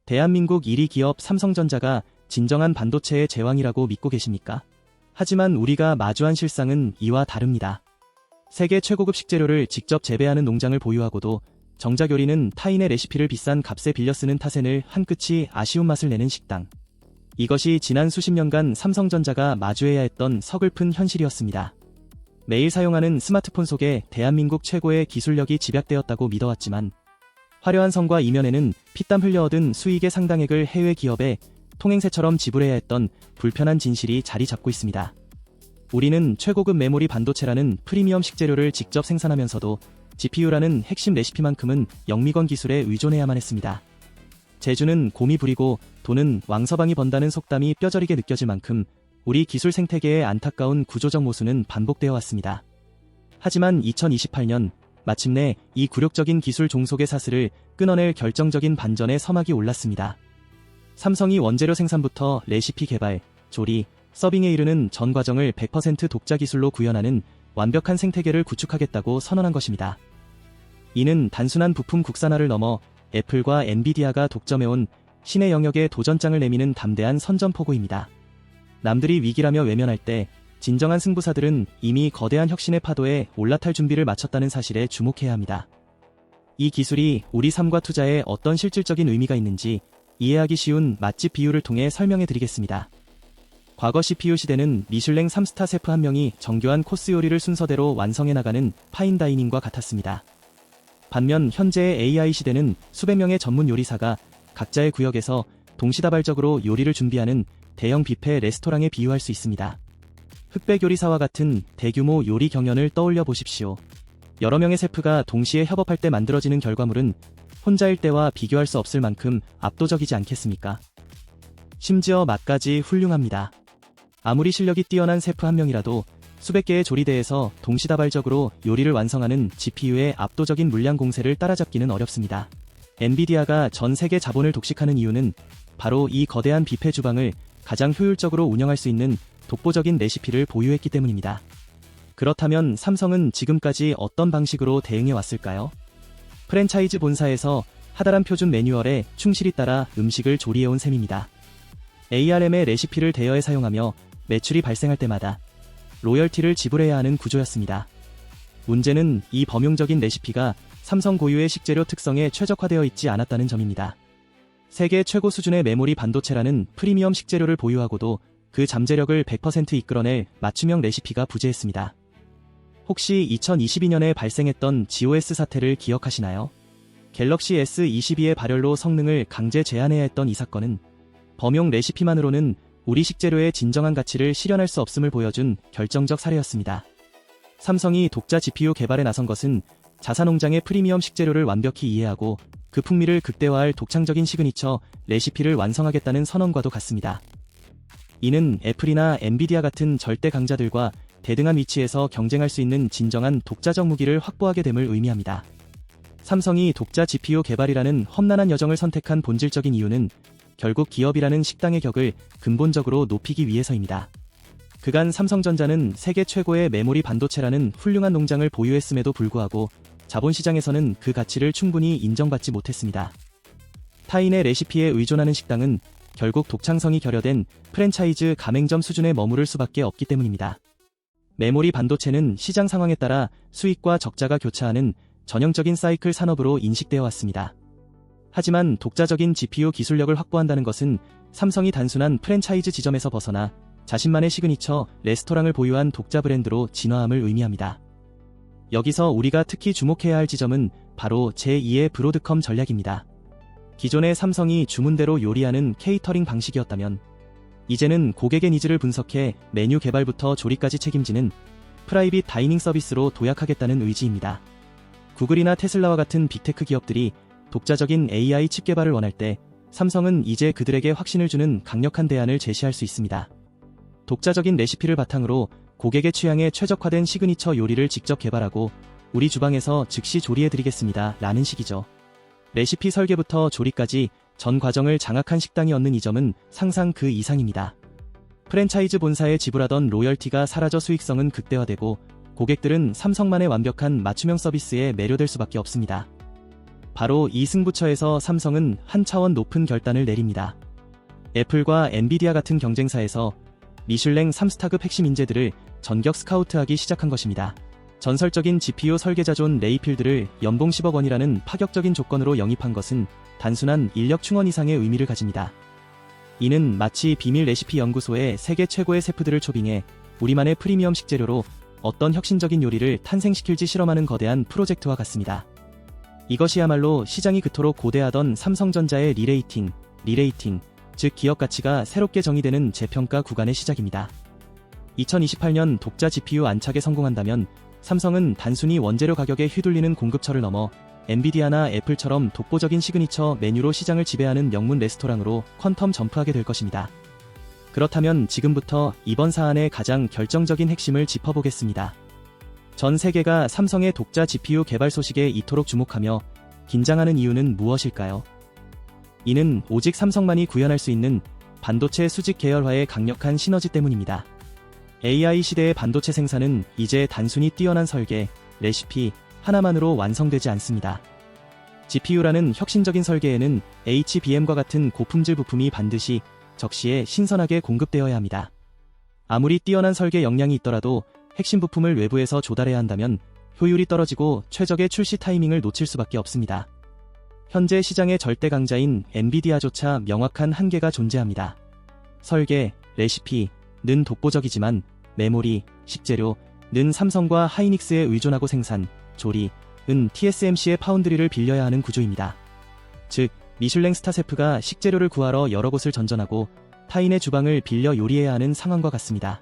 대한민국 1위 기업 삼성전자가 진정한 반도체의 제왕이라고 믿고 계십니까? 하지만 우리가 마주한 실상은 이와 다릅니다. 세계 최고급 식재료를 직접 재배하는 농장을 보유하고도 정작 요리는 타인의 레시피를 비싼 값에 빌려 쓰는 탓에는 한 끗이 아쉬운 맛을 내는 식당. 이것이 지난 수십 년간 삼성전자가 마주해야 했던 서글픈 현실이었습니다. 매일 사용하는 스마트폰 속에 대한민국 최고의 기술력이 집약되었다고 믿어왔지만 화려한 성과 이면에는 피땀 흘려 얻은 수익의 상당액을 해외 기업에 통행세처럼 지불해야 했던 불편한 진실이 자리 잡고 있습니다. 우리는 최고급 메모리 반도체라는 프리미엄 식재료를 직접 생산하면서도 GPU라는 핵심 레시피만큼은 영미권 기술에 의존해야만 했습니다. 재주는 곰이 부리고 돈은 왕서방이 번다는 속담이 뼈저리게 느껴질 만큼 우리 기술 생태계의 안타까운 구조적 모순은 반복되어 왔습니다. 하지만 2028년 마침내 이 굴욕적인 기술 종속의 사슬을 끊어낼 결정적인 반전의 서막이 올랐습니다. 삼성이 원재료 생산부터 레시피 개발, 조리, 서빙에 이르는 전 과정을 100% 독자 기술로 구현하는 완벽한 생태계를 구축하겠다고 선언한 것입니다. 이는 단순한 부품 국산화를 넘어 애플과 엔비디아가 독점해온 신의 영역에 도전장을 내미는 담대한 선전포고입니다. 남들이 위기라며 외면할 때 진정한 승부사들은 이미 거대한 혁신의 파도에 올라탈 준비를 마쳤다는 사실에 주목해야 합니다. 이 기술이 우리 삶과 투자에 어떤 실질적인 의미가 있는지 이해하기 쉬운 맛집 비유를 통해 설명해 드리겠습니다. 과거 CPU 시대는 미슐랭 3스타 셰프 한 명이 정교한 코스 요리를 순서대로 완성해 나가는 파인다이닝과 같았습니다. 반면 현재의 AI 시대는 수백 명의 전문 요리사가 각자의 구역에서 동시다발적으로 요리를 준비하는 대형 뷔페 레스토랑에 비유할 수 있습니다. 흑백 요리사와 같은 대규모 요리 경연을 떠올려 보십시오. 여러 명의 셰프가 동시에 협업할 때 만들어지는 결과물은 혼자일 때와 비교할 수 없을 만큼 압도적이지 않겠습니까? 심지어 맛까지 훌륭합니다. 아무리 실력이 뛰어난 셰프 한 명이라도 수백 개의 조리대에서 동시다발적으로 요리를 완성하는 GPU의 압도적인 물량 공세를 따라잡기는 어렵습니다. 엔비디아가 전 세계 자본을 독식하는 이유는 바로 이 거대한 뷔페 주방을 가장 효율적으로 운영할 수 있는 독보적인 레시피를 보유했기 때문입니다. 그렇다면 삼성은 지금까지 어떤 방식으로 대응해 왔을까요? 프랜차이즈 본사에서 하달한 표준 매뉴얼에 충실히 따라 음식을 조리해온 셈입니다. ARM의 레시피를 대여해 사용하며 매출이 발생할 때마다 로열티를 지불해야 하는 구조였습니다. 문제는 이 범용적인 레시피가 삼성 고유의 식재료 특성에 최적화되어 있지 않았다는 점입니다. 세계 최고 수준의 메모리 반도체라는 프리미엄 식재료를 보유하고도 그 잠재력을 100% 이끌어낼 맞춤형 레시피가 부재했습니다. 혹시 2022년에 발생했던 GOS 사태를 기억하시나요? 갤럭시 S22의 발열로 성능을 강제 제한해야 했던 이 사건은 범용 레시피만으로는 우리 식재료의 진정한 가치를 실현할 수 없음을 보여준 결정적 사례였습니다. 삼성이 독자 GPU 개발에 나선 것은 자사농장의 프리미엄 식재료를 완벽히 이해하고 그 풍미를 극대화할 독창적인 시그니처 레시피를 완성하겠다는 선언과도 같습니다. 이는 애플이나 엔비디아 같은 절대 강자들과 대등한 위치에서 경쟁할 수 있는 진정한 독자적 무기를 확보하게 됨을 의미합니다. 삼성이 독자 GPU 개발이라는 험난한 여정을 선택한 본질적인 이유는 결국 기업이라는 식당의 격을 근본적으로 높이기 위해서입니다. 그간 삼성전자는 세계 최고의 메모리 반도체라는 훌륭한 농장을 보유했음에도 불구하고 자본시장에서는 그 가치를 충분히 인정받지 못했습니다. 타인의 레시피에 의존하는 식당은 결국 독창성이 결여된 프랜차이즈 가맹점 수준에 머무를 수밖에 없기 때문입니다. 메모리 반도체는 시장 상황에 따라 수익과 적자가 교차하는 전형적인 사이클 산업으로 인식되어 왔습니다. 하지만 독자적인 GPU 기술력을 확보한다는 것은 삼성이 단순한 프랜차이즈 지점에서 벗어나 자신만의 시그니처 레스토랑을 보유한 독자 브랜드로 진화함을 의미합니다. 여기서 우리가 특히 주목해야 할 지점은 바로 제2의 브로드컴 전략입니다. 기존의 삼성이 주문대로 요리하는 케이터링 방식이었다면 이제는 고객의 니즈를 분석해 메뉴 개발부터 조리까지 책임지는 프라이빗 다이닝 서비스로 도약하겠다는 의지입니다. 구글이나 테슬라와 같은 빅테크 기업들이 독자적인 AI 칩 개발을 원할 때 삼성은 이제 그들에게 확신을 주는 강력한 대안을 제시할 수 있습니다. 독자적인 레시피를 바탕으로 고객의 취향에 최적화된 시그니처 요리를 직접 개발하고 우리 주방에서 즉시 조리해드리겠습니다 라는 식이죠. 레시피 설계부터 조리까지 전 과정을 장악한 식당이 얻는 이 점은 상상 그 이상입니다. 프랜차이즈 본사에 지불하던 로열티가 사라져 수익성은 극대화되고 고객들은 삼성만의 완벽한 맞춤형 서비스에 매료될 수밖에 없습니다. 바로 이 승부처에서 삼성은 한 차원 높은 결단을 내립니다. 애플과 엔비디아 같은 경쟁사에서 미슐랭 3스타급 핵심 인재들을 전격 스카우트하기 시작한 것입니다. 전설적인 GPU 설계자존 레이필드를 연봉 10억 원이라는 파격적인 조건으로 영입한 것은 단순한 인력 충원 이상의 의미를 가집니다. 이는 마치 비밀 레시피 연구소에 세계 최고의 셰프들을 초빙해 우리만의 프리미엄 식재료로 어떤 혁신적인 요리를 탄생시킬지 실험하는 거대한 프로젝트와 같습니다. 이것이야말로 시장이 그토록 고대하던 삼성전자의 리레이팅, 즉 기업 가치가 새롭게 정의되는 재평가 구간의 시작입니다. 2028년 독자 GPU 안착에 성공한다면 삼성은 단순히 원재료 가격에 휘둘리는 공급처를 넘어 엔비디아나 애플처럼 독보적인 시그니처 메뉴로 시장을 지배하는 명문 레스토랑으로 퀀텀 점프하게 될 것입니다. 그렇다면 지금부터 이번 사안의 가장 결정적인 핵심을 짚어보겠습니다. 전 세계가 삼성의 독자 GPU 개발 소식에 이토록 주목하며 긴장하는 이유는 무엇일까요? 이는 오직 삼성만이 구현할 수 있는 반도체 수직 계열화의 강력한 시너지 때문입니다. AI 시대의 반도체 생산은 이제 단순히 뛰어난 설계, 레시피 하나만으로 완성되지 않습니다. GPU라는 혁신적인 설계에는 HBM과 같은 고품질 부품이 반드시 적시에 신선하게 공급되어야 합니다. 아무리 뛰어난 설계 역량이 있더라도 핵심 부품을 외부에서 조달해야 한다면 효율이 떨어지고 최적의 출시 타이밍을 놓칠 수밖에 없습니다. 현재 시장의 절대 강자인 엔비디아조차 명확한 한계가 존재합니다. 설계, 레시피는 독보적이지만 메모리, 식재료는 삼성과 하이닉스에 의존하고 생산, 조리은 TSMC의 파운드리를 빌려야 하는 구조입니다. 즉, 미슐랭 스타 셰프가 식재료를 구하러 여러 곳을 전전하고 타인의 주방을 빌려 요리해야 하는 상황과 같습니다.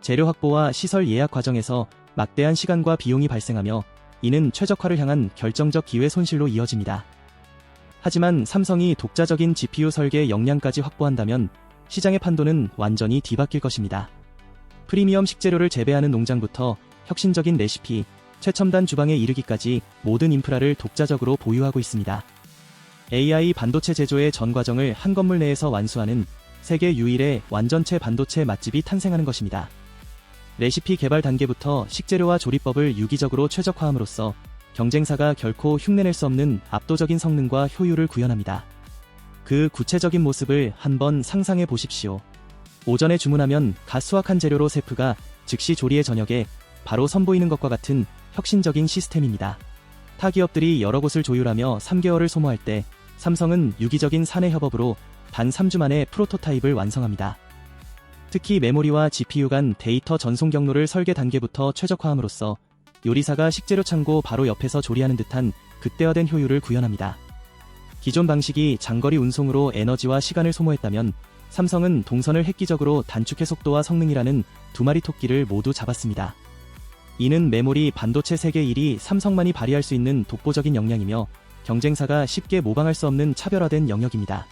재료 확보와 시설 예약 과정에서 막대한 시간과 비용이 발생하며 이는 최적화를 향한 결정적 기회 손실로 이어집니다. 하지만 삼성이 독자적인 GPU 설계 역량까지 확보한다면 시장의 판도는 완전히 뒤바뀔 것입니다. 프리미엄 식재료를 재배하는 농장부터 혁신적인 레시피, 최첨단 주방에 이르기까지 모든 인프라를 독자적으로 보유하고 있습니다. AI 반도체 제조의 전 과정을 한 건물 내에서 완수하는 세계 유일의 완전체 반도체 맛집이 탄생하는 것입니다. 레시피 개발 단계부터 식재료와 조리법을 유기적으로 최적화함으로써 경쟁사가 결코 흉내낼 수 없는 압도적인 성능과 효율을 구현합니다. 그 구체적인 모습을 한번 상상해 보십시오. 오전에 주문하면 갓 수확한 재료로 셰프가 즉시 조리해 저녁에 바로 선보이는 것과 같은 혁신적인 시스템입니다. 타 기업들이 여러 곳을 조율하며 3개월을 소모할 때 삼성은 유기적인 사내 협업으로 단 3주 만에 프로토타입을 완성합니다. 특히 메모리와 GPU 간 데이터 전송 경로를 설계 단계부터 최적화함으로써 요리사가 식재료 창고 바로 옆에서 조리하는 듯한 극대화된 효율을 구현합니다. 기존 방식이 장거리 운송으로 에너지와 시간을 소모했다면 삼성은 동선을 획기적으로 단축해 속도와 성능이라는 두 마리 토끼를 모두 잡았습니다. 이는 메모리 반도체 세계 1위 삼성만이 발휘할 수 있는 독보적인 역량이며 경쟁사가 쉽게 모방할 수 없는 차별화된 영역입니다.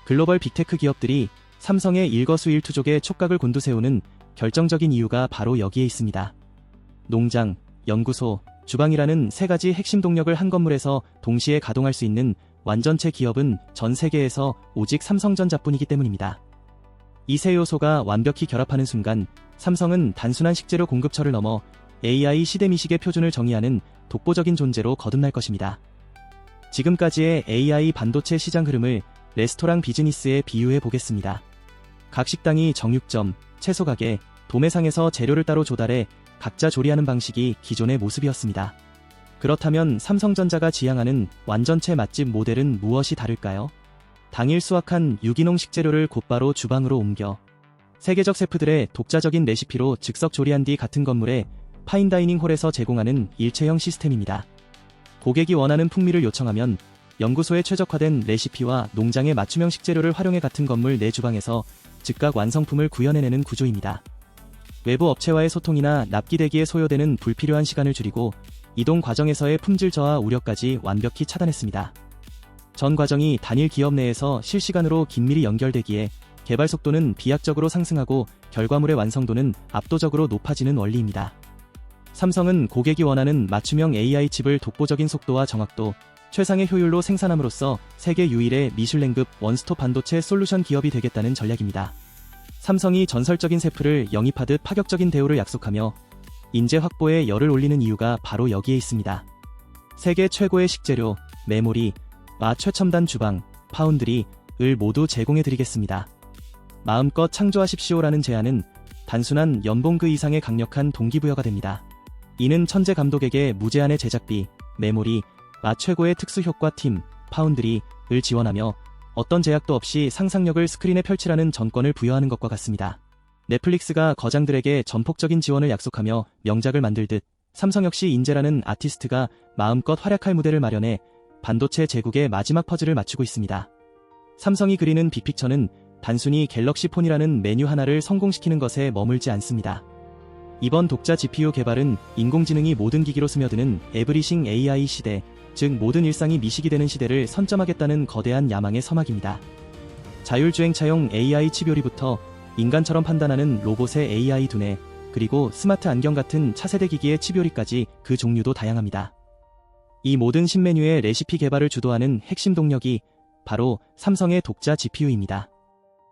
글로벌 빅테크 기업들이 삼성의 일거수일투족에 촉각을 곤두세우는 결정적인 이유가 바로 여기에 있습니다. 농장, 연구소, 주방이라는 세 가지 핵심 동력을 한 건물에서 동시에 가동할 수 있는 완전체 기업은 전 세계에서 오직 삼성전자뿐이기 때문입니다. 이 세 요소가 완벽히 결합하는 순간 삼성은 단순한 식재료 공급처를 넘어 AI 시대 미식의 표준을 정의하는 독보적인 존재로 거듭날 것입니다. 지금까지의 AI 반도체 시장 흐름을 레스토랑 비즈니스에 비유해 보겠습니다. 각 식당이 정육점, 채소 가게, 도매상에서 재료를 따로 조달해 각자 조리하는 방식이 기존의 모습이었습니다. 그렇다면 삼성전자가 지향하는 완전체 맛집 모델은 무엇이 다를까요? 당일 수확한 유기농 식재료를 곧바로 주방으로 옮겨 세계적 셰프들의 독자적인 레시피로 즉석 조리한 뒤 같은 건물에 파인다이닝 홀에서 제공하는 일체형 시스템입니다. 고객이 원하는 풍미를 요청하면 연구소에 최적화된 레시피와 농장의 맞춤형 식재료를 활용해 같은 건물 내 주방에서 즉각 완성품을 구현해내는 구조입니다. 외부 업체와의 소통이나 납기 대기에 소요되는 불필요한 시간을 줄이고 이동 과정에서의 품질 저하 우려까지 완벽히 차단했습니다. 전 과정이 단일 기업 내에서 실시간으로 긴밀히 연결되기에 개발 속도는 비약적으로 상승하고 결과물의 완성도는 압도적으로 높아지는 원리입니다. 삼성은 고객이 원하는 맞춤형 AI 칩을 독보적인 속도와 정확도, 최상의 효율로 생산함으로써 세계 유일의 미슐랭급 원스톱 반도체 솔루션 기업이 되겠다는 전략입니다. 삼성이 전설적인 셰프를 영입하듯 파격적인 대우를 약속하며 인재 확보에 열을 올리는 이유가 바로 여기에 있습니다. 세계 최고의 식재료, 메모리, 최첨단 주방, 파운드리, 을 모두 제공해드리겠습니다. 마음껏 창조하십시오라는 제안은 단순한 연봉 그 이상의 강력한 동기부여가 됩니다. 이는 천재 감독에게 무제한의 제작비, 메모리, 최고의 특수효과 팀, 파운드리, 을 지원하며 어떤 제약도 없이 상상력을 스크린에 펼치라는 전권을 부여하는 것과 같습니다. 넷플릭스가 거장들에게 전폭적인 지원을 약속하며 명작을 만들듯 삼성 역시 인재라는 아티스트가 마음껏 활약할 무대를 마련해 반도체 제국의 마지막 퍼즐을 맞추고 있습니다. 삼성이 그리는 빅픽처는 단순히 갤럭시 폰이라는 메뉴 하나를 성공시키는 것에 머물지 않습니다. 이번 독자 GPU 개발은 인공지능이 모든 기기로 스며드는 에브리싱 AI 시대, 즉 모든 일상이 미식이 되는 시대를 선점하겠다는 거대한 야망의 서막입니다. 자율주행차용 AI 칩요리부터 인간처럼 판단하는 로봇의 AI 두뇌, 그리고 스마트 안경 같은 차세대 기기의 칩요리까지 그 종류도 다양합니다. 이 모든 신메뉴의 레시피 개발을 주도하는 핵심 동력이 바로 삼성의 독자 GPU입니다.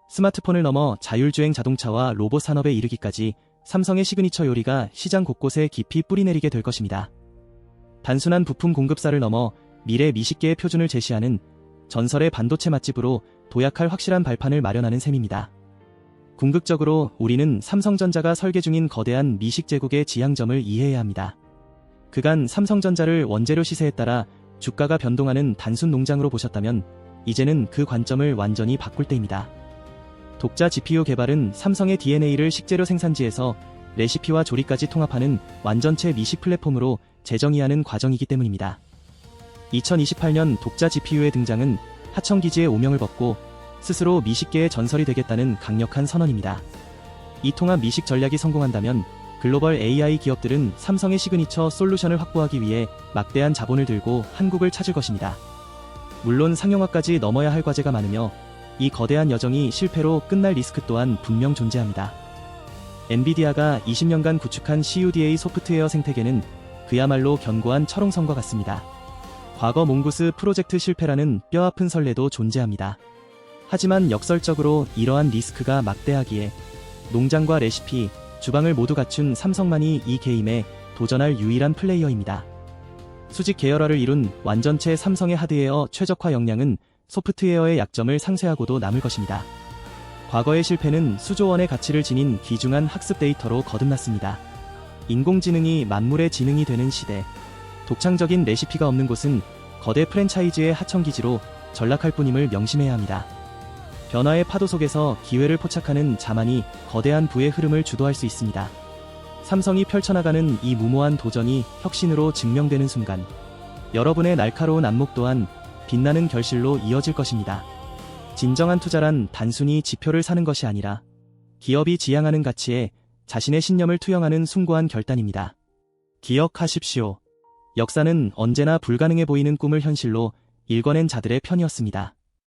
스마트폰을 넘어 자율주행 자동차와 로봇 산업에 이르기까지 삼성의 시그니처 요리가 시장 곳곳에 깊이 뿌리내리게 될 것입니다. 단순한 부품 공급사를 넘어 미래 미식계의 표준을 제시하는 전설의 반도체 맛집으로 도약할 확실한 발판을 마련하는 셈입니다. 궁극적으로 우리는 삼성전자가 설계 중인 거대한 미식 제국의 지향점을 이해해야 합니다. 그간 삼성전자를 원재료 시세에 따라 주가가 변동하는 단순 농장으로 보셨다면 이제는 그 관점을 완전히 바꿀 때입니다. 독자 GPU 개발은 삼성의 DNA를 식재료 생산지에서 레시피와 조리까지 통합하는 완전체 미식 플랫폼으로 재정의하는 과정이기 때문입니다. 2028년 독자 GPU의 등장은 하청기지의 오명을 벗고 스스로 미식계의 전설이 되겠다는 강력한 선언입니다. 이 통합 미식 전략이 성공한다면 글로벌 AI 기업들은 삼성의 시그니처 솔루션을 확보하기 위해 막대한 자본을 들고 한국을 찾을 것입니다. 물론 상용화까지 넘어야 할 과제가 많으며 이 거대한 여정이 실패로 끝날 리스크 또한 분명 존재합니다. 엔비디아가 20년간 구축한 CUDA 소프트웨어 생태계는 그야말로 견고한 철옹성과 같습니다. 과거 몽구스 프로젝트 실패라는 뼈아픈 선례도 존재합니다. 하지만 역설적으로 이러한 리스크가 막대하기에 농장과 레시피, 주방을 모두 갖춘 삼성만이 이 게임에 도전할 유일한 플레이어입니다. 수직 계열화를 이룬 완전체 삼성의 하드웨어 최적화 역량은 소프트웨어의 약점을 상쇄하고도 남을 것입니다. 과거의 실패는 수조 원의 가치를 지닌 귀중한 학습 데이터로 거듭났습니다. 인공지능이 만물의 지능이 되는 시대, 독창적인 레시피가 없는 곳은 거대 프랜차이즈의 하청기지로 전락할 뿐임을 명심해야 합니다. 변화의 파도 속에서 기회를 포착하는 자만이 거대한 부의 흐름을 주도할 수 있습니다. 삼성이 펼쳐나가는 이 무모한 도전이 혁신으로 증명되는 순간 여러분의 날카로운 안목 또한 빛나는 결실로 이어질 것입니다. 진정한 투자란 단순히 지표를 사는 것이 아니라 기업이 지향하는 가치에 자신의 신념을 투영하는 숭고한 결단입니다. 기억하십시오. 역사는 언제나 불가능해 보이는 꿈을 현실로 일궈낸 자들의 편이었습니다.